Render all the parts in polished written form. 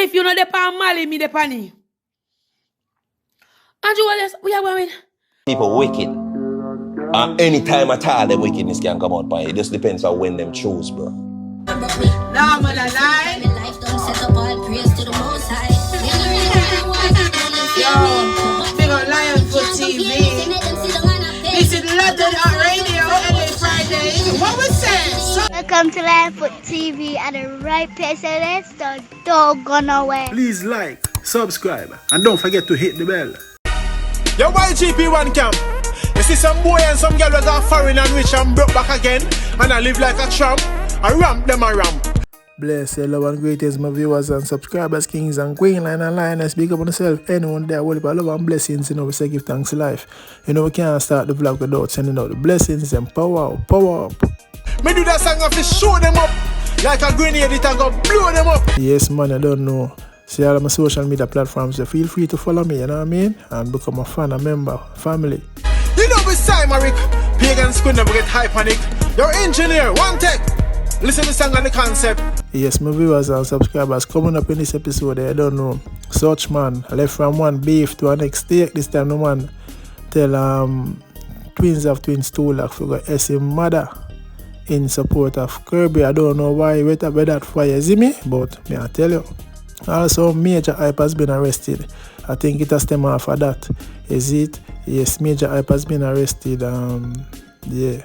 If you know the pan Mali, me the pani. And you what else we are going? People wicked. Any time at all, the wickedness can come out by it. It just depends on when them choose, bro. Nah, man, I lie. Yo, big on Lionfoot TV. This is London Radio every Friday. What we say? Welcome to Lionfoot TV at the right place, so let's don't go nowhere. Please like, subscribe, and don't forget to hit the bell. Yo, YGP1 camp. You see some boy and some girl was all foreign and rich and broke back again, and I live like a tramp. I ramp them a ramp. Bless, hello and greetings, my viewers and subscribers, kings and queen, line and lioness. Speak up on yourself, anyone there, well, love and blessings, we say give thanks to life. We can't start the vlog without sending out the blessings and power up. Me do that song of to show them up, like a grenade, it and go blow them up. Yes, man, I don't know. See all of my social media platforms, so feel free to follow me, you know what I mean? And become a fan, a member, family. You know beside Maric, pagans could never get hype on it. Your engineer, one take. Listen to the song and the concept. Yes, my viewers and subscribers, coming up in this episode, I don't know. Such man, left from one beef to a next steak. This time, no man tell twins of twins Tulox we got S Majah in support of Kirby. I don't know why he went up with that for you, see me? But me I tell you. Also, Majah Hype has been arrested. I think it has stem off of that. Is it? Yes, Majah Hype has been arrested. Yeah.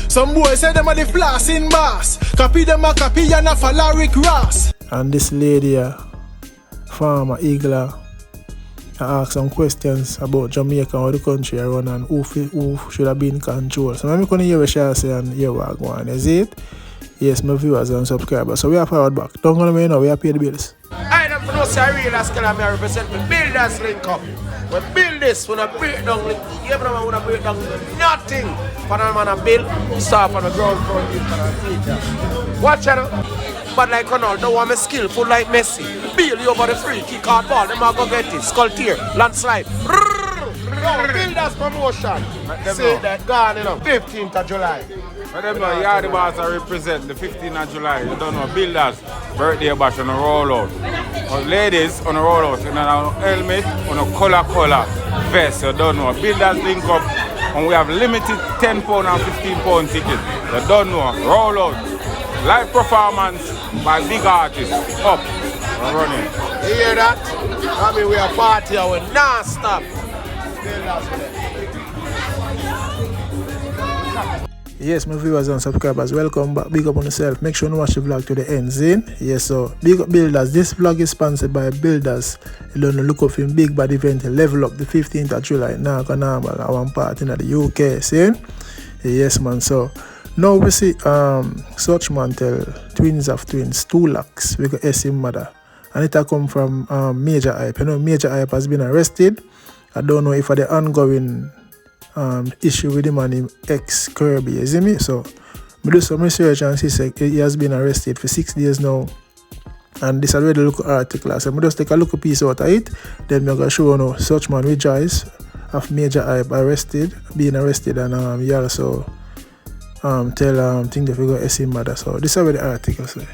Some boys say them are the flossing boss. Copy them a copy and a follow Rick Ross. And this lady, farmer Eagle, I asked some questions about Jamaica or the country I run and who should have been in control. So I'm going to hear what she say and hear what I go on. Is it? Yes, my viewers and subscribers. So we are forward back. Don't go away now, we are pay the bills. I don't know say I real as can I represent the builders link up. We build this, we don't break down link. Everyone wanna break down nothing. For a man a build, start from the ground for watch out. But like Ronaldo, want me skillful like Messi. Build you over the free kick hard ball, them are go get it. Skull tear, landslide. Builders promotion. Say that gone, 15th of July. I don't know, you are the boss that represent the 15th of July. You don't know, builders, birthday bash on a rollout. Or ladies on a rollout, in a helmet, on a color vest, you don't know. Builders link up, and we have limited £10 and £15 tickets. You don't know, rollout. Live performance by big artists, up and running. You hear that? I mean, we are party and we not stop. Yes, my viewers and subscribers, welcome back. Big up on yourself. Make sure you watch the vlog to the end, Zin. Yes, so big up builders. This vlog is sponsored by Builders. You don't look up in big bad event, level up the 15th of July. Now, I want part in the UK, see? Yes, man. So now we see such man tell twins of twins, Tulox, we got S Majah. And it come from Majah Hype. You know, Majah Hype has been arrested. I don't know if the ongoing issue with him and him ex Kirby, you see me? So I do some research and see he has been arrested for 6 days now. And this already look at article. So I just take a look a piece out of it. Then I'm gonna show you such man rejoice of Majah Hype being arrested, and he also tell thing that we got S Majah. So this is where the article say.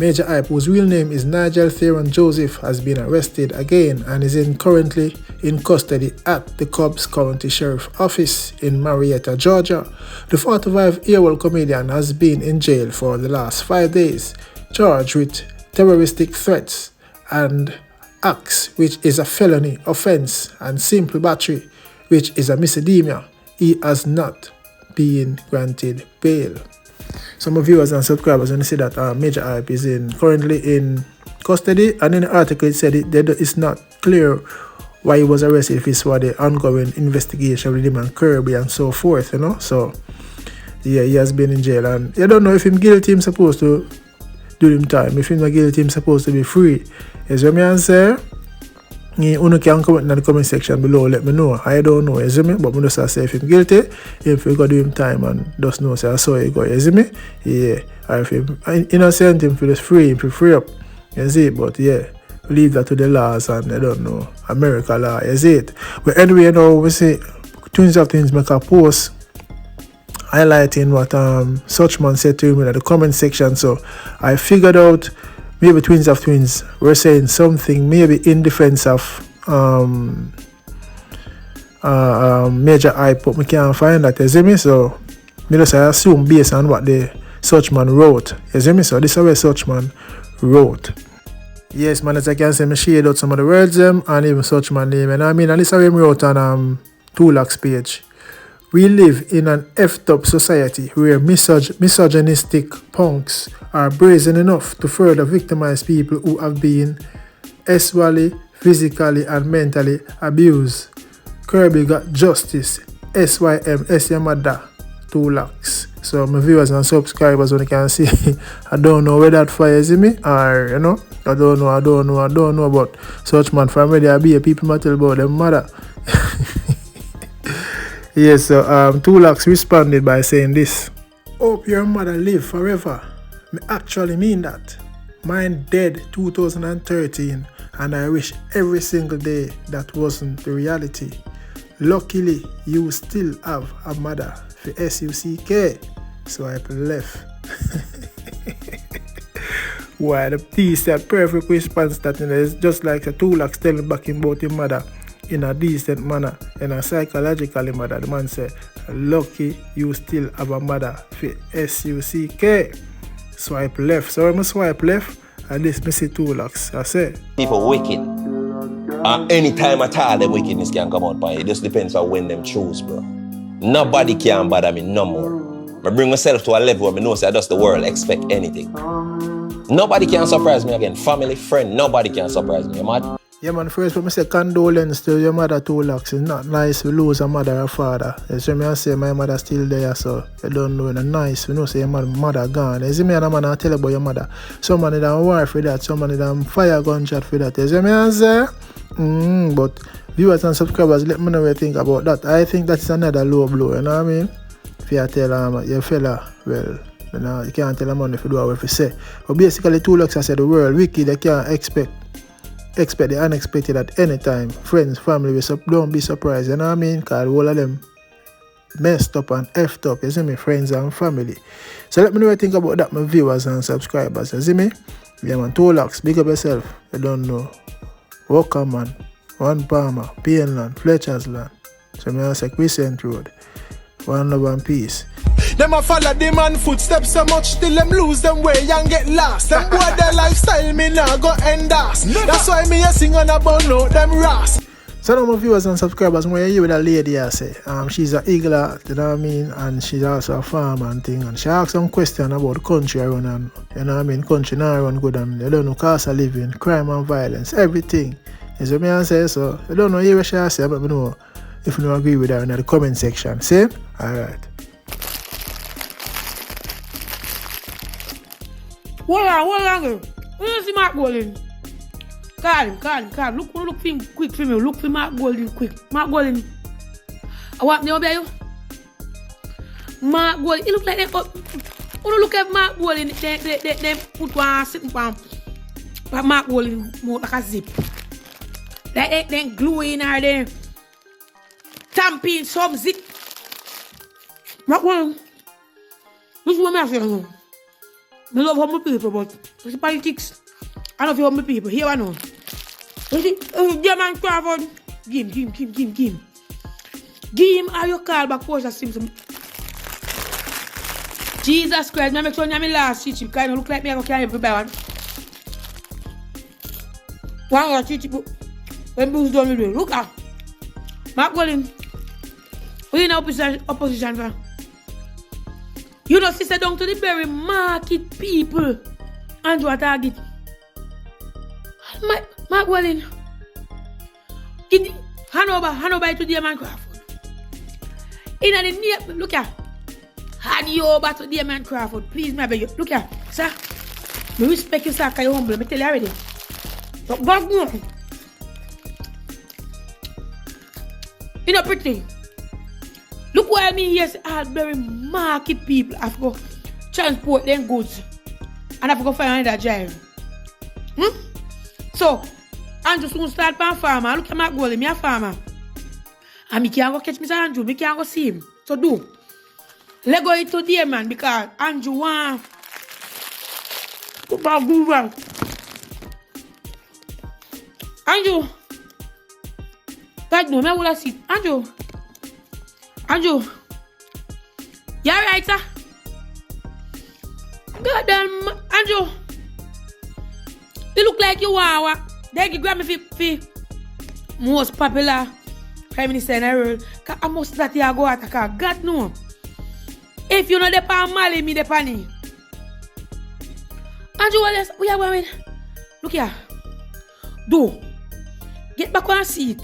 Majah Hype, whose real name is Nigel Theron Joseph, has been arrested again and is currently in custody at the Cobbs County Sheriff Office in Marietta, Georgia. The 45-year-old comedian has been in jail for the last 5 days, charged with terroristic threats and acts, which is a felony offense, and simple battery, which is a misdemeanor. He has not been granted bail. Some of viewers and subscribers when they see that Majah Hype is currently in custody, and in the article it said it's not clear why he was arrested, if it's for the ongoing investigation with him and Kirby and so forth, So yeah, he has been in jail, and you don't know if him guilty, him supposed to do him time. If him not guilty, him supposed to be free. Is what I say? You can comment in the comment section below, let me know. I don't know, you see me? But I just say if him guilty, if you go do him time and just know, say I saw you go, you see me? Yeah. Or if him innocent, him feel free, him feel free up. You see? But yeah, leave that to the laws and I don't know, America law, you see it? But anyway, we see Twins of Twins make a post highlighting what such man said to him in the comment section. So I figured out maybe Twins of Twins were saying something maybe in defense of Majah hype, but we can't find that, you see me? So I assume based on what the Suchman wrote, you see me? So this is where Suchman wrote. Yes, man, as I can say, I shade out some of the words and even Suchman name, and I mean, and this is where I wrote on Tulox page. We live in an effed up society where misogynistic punks are brazen enough to further victimize people who have been sexually, physically, and mentally abused. Kirby got justice. SYM, Yamada, Tulox. So my viewers and subscribers, when you can see, I don't know where that fire is in me, or you know, I don't know, but Suchman from where they be, people might tell about them mother. Yes, so Tulox responded by saying this. Hope your mother live forever. I actually mean that. Mine dead 2013, and I wish every single day that wasn't the reality. Luckily, you still have a mother for SUCK. Swipe left. Why the piece that perfect response that is just like a Tulox telling back about his mother in a decent manner, in a psychologically manner. The man said, lucky you still have a mother for SUCK. Swipe left. So I'm swipe left, and this me see Tulox. I say People wicked. Anytime at all, the wickedness can come out by it. It just depends on when them choose, bro. Nobody can bother me no more. I bring myself to a level where I know that does the world expect anything. Nobody can surprise me again. Family, friend, nobody can surprise me. You mad? yeah, man, first when I say condolence to your mother Tulox. It's not nice to lose a mother or father. You see me, I say my mother still there, so you don't know. It's nice, you know, say your mother gone. You see me, and a man I tell about your mother. Somebody done war for that, somebody done fire gunshot for that. You see me, I say? But viewers and subscribers, let me know what you think about that. I think that's another low blow, you know what I mean? If you tell your fella, well, you know, you can't tell a man if you do what you say. But basically, Tulox has said the world wicked, they can't expect the unexpected at any time. Friends, family, don't be surprised, you know what I mean? Because all of them messed up and effed up, you see me, friends and family. So let me know what you think about that, my viewers and subscribers, you see me? Yeah, man, Tulox, big up yourself, you don't know. Walker man, One Palmer, Painland, Fletcher's land. So me say Crescent Road. One love and peace. Them a follow the man footsteps so much till them lose them way and get lost. Them boy their lifestyle me nah go endorse. That's why me a sing on about no them ras. So now my viewers and subscribers, when you hear with that lady I say, she's an eagle, you know what I mean, and she's also a farmer and thing, and she asked some question about the country around, and you know what I mean, country now run good, and you don't know cost of living, crime and violence, everything. You see me I say, so you don't know hear what she say, but me know if you don't agree with her in the comment section. See? Alright. Hold on, girl. Where you see Mark Golden? Call him. Look for him quick for me. Look for Mark Golden quick. Mark Golden. I want to obey you. Mark Golden. He look like them. When you look at Mark Golden, they put one sitting palm. But Mark Golden more like a zip. Like they glue in or they tamping some zip. Mark Golden. This is what I'm saying. I love humble people, but it's politics. I don't feel humble people. Here I know. German Crawford. Give him. Give him all your call back Portia Simpson. Jesus Christ, I make sure I'm last cheat because I don't look like me. I don't carry everybody. One more cheat. When Bruce done with it. Look at Mark Golden. We're in opposition for. You know, sister down to the very market people. Andrew target. Mark Golden. Hand over to the man Crawford. In the near, look at. Hand you over to the man Crawford. Please, my baby. Look at, sir. I respect you, sir, because you're humble. Let me tell you already. But God knows. You know, pretty. Look why I mean here, all very market people have to go transport them goods and have to go find another drive. So, Andrew soon start by a farmer. Look at my goal, I'm a farmer. And I can't go catch Mr. Andrew, I can't go see him. So do. Let go into there, man, because Andrew wants to go back. Andrew. God no, me will sit. Andrew. You alright, sir? God damn, Andrew. You look like you are. They give me for most popular Prime Minister in the world. I must that you go at God no. If you know the pan Mali, me the panny. Andrew, what we are going? Look here. Do. Get back on seat.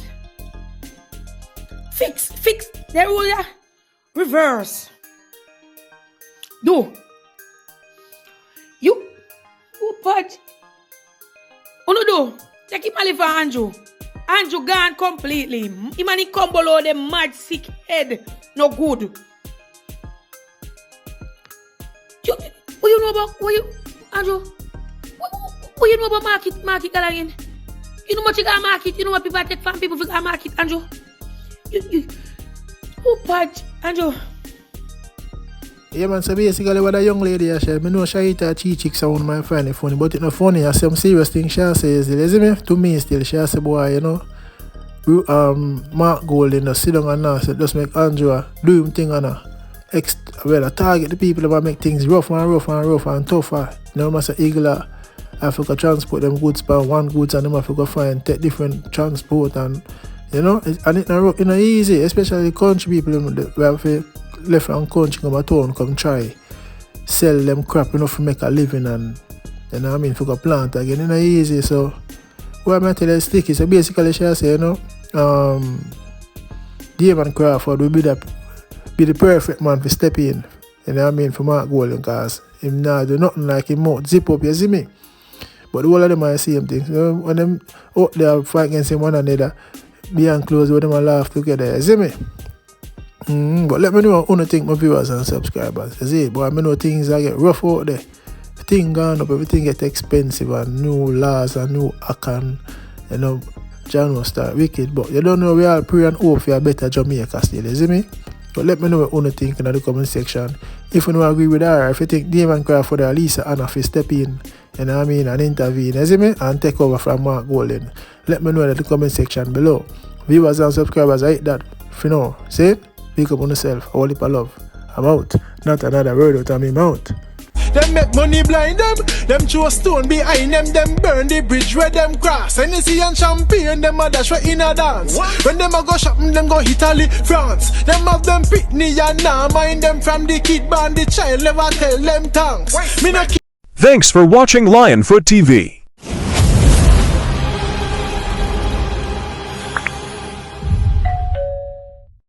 Fix. There we are. Reverse. Do. You pudge. Oh no do. Take him for Andrew. Andrew gone completely. He man come below the mad sick head. No good. What you know about Andrew? What you know about market galangin? You know what you got market, you know what people take from people for market, Andrew. Who patch, Andrew? Yeah man, so basically what a young lady I said, I know she hit a cheek sound my find it funny, but it's not funny. I some serious thing she says, you to me still, she say, boy, you know, Mark Golden sit down and now say, just make Andrew do him thing and I target the people that make things rough and tougher. You know, must say Eagle Africa transport them goods by one goods and them Africa find take different transport and you know, and it's not easy, especially the country people who have left from country come at town come try sell them crap enough to make a living and you know what I mean for a plant again, it's not easy. So what I'm tell you sticky. So basically she say, you know, Damon Crawford will be the perfect man to step in, you know what I mean, for Mark Golden, because him not do nothing like him mouth zip up, you see me? But the whole of them are the same thing. So when them out there fight against him one another, behind closed with them and laugh together, you see me? But let me know what you think, my viewers and subscribers. You see, but I know things that get rough out there. Everything gone up, everything get expensive and new laws and new act and you know, John will start wicked. But you don't know, we all pray and hope for a better Jamaica still, you see me? But let me know what you think in the comment section. If you don't agree with her, if you think Damon Crawford or Lisa Anna to step in, you know what I mean, and intervene, you see me? And take over from Mark Golden. Let me know in the comment section below. Viewers and subscribers, I hate that. If you know, see? Pick up on yourself. A whole heap of love. I'm out. Not another word out of my mouth. Them make money blind them throw stone behind them burn the bridge where them cross. Hennessy and champagne, them a dash in a dance. What? When them a go shopping, them go Italy, France. Them have them pitney and now mind them from the kid band, the child never tell them thanks. Thanks for watching Lionfoot TV.